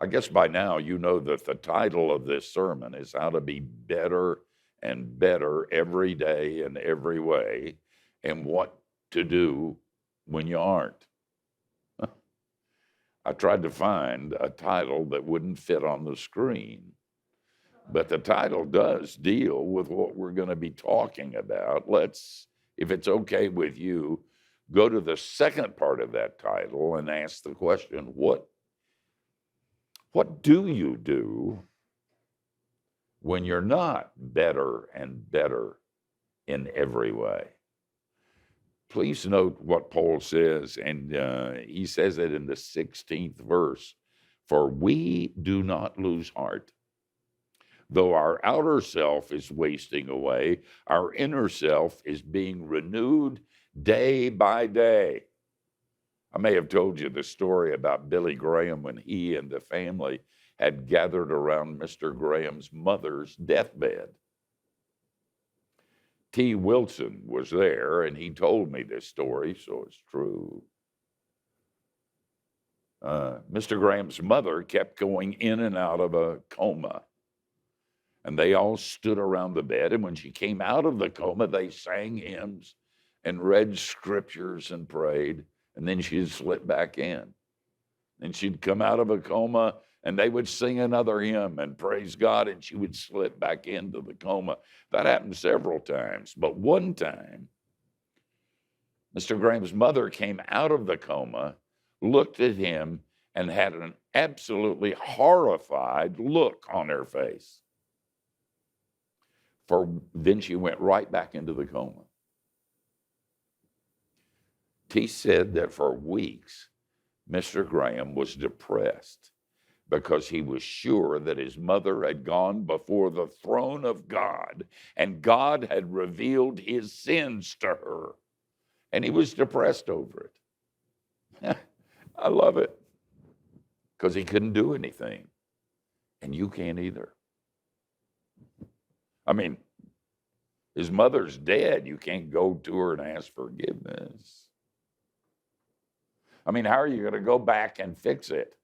I guess by now you know that the title of this sermon is How to Be Better and Better Every Day in Every Way, and what to do when you aren't. I tried to find a title that wouldn't fit on the screen, but the title does deal with what we're going to be talking about. Let's, if it's okay with you, go to the second part of that title and ask the question, what do you do when you're not better and better in every way? Please note what Paul says, and he says it in the 16th verse. For we do not lose heart. Though our outer self is wasting away, our inner self is being renewed day by day. I may have told you the story about Billy Graham when he and the family had gathered around Mr. Graham's mother's deathbed. T. Wilson was there, and he told me this story, so it's true. Mr. Graham's mother kept going in and out of a coma, and they all stood around the bed, and when she came out of the coma, they sang hymns and read scriptures and prayed, and then she'd slip back in. And she'd come out of a coma, and they would sing another hymn and praise God, and she would slip back into the coma. That happened several times. But one time, Mr. Graham's mother came out of the coma, looked at him, and had an absolutely horrified look on her face. For then she went right back into the coma. He said that for weeks, Mr. Graham was depressed because he was sure that his mother had gone before the throne of God and God had revealed his sins to her. And he was depressed over it. I love it because he couldn't do anything. And you can't either. I mean, his mother's dead. You can't go to her and ask forgiveness. I mean, how are you going to go back and fix it?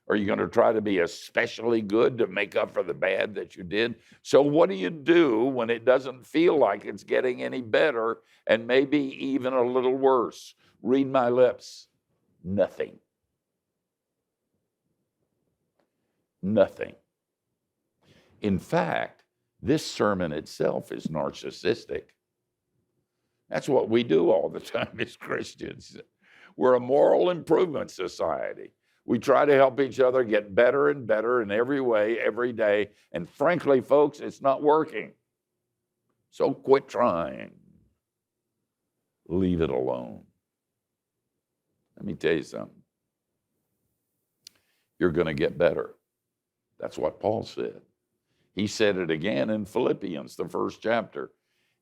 Are you going to try to be especially good to make up for the bad that you did? So what do you do when it doesn't feel like it's getting any better and maybe even a little worse? Read my lips. Nothing. Nothing. In fact, this sermon itself is narcissistic. That's what we do all the time as Christians. We're a moral improvement society. We try to help each other get better and better in every way, every day. And frankly, folks, it's not working. So quit trying. Leave it alone. Let me tell you something. You're going to get better. That's what Paul said. He said it again in Philippians, the first chapter.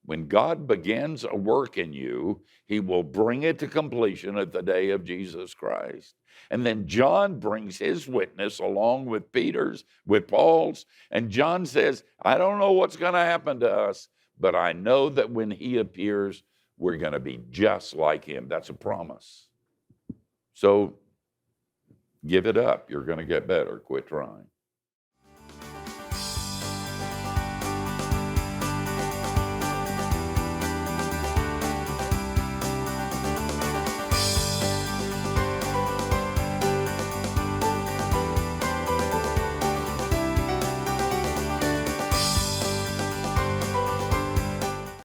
When God begins a work in you, he will bring it to completion at the day of Jesus Christ. And then John brings his witness along with Peter's, with Paul's. And John says, I don't know what's going to happen to us, but I know that when he appears, we're going to be just like him. That's a promise. So give it up. You're going to get better. Quit trying.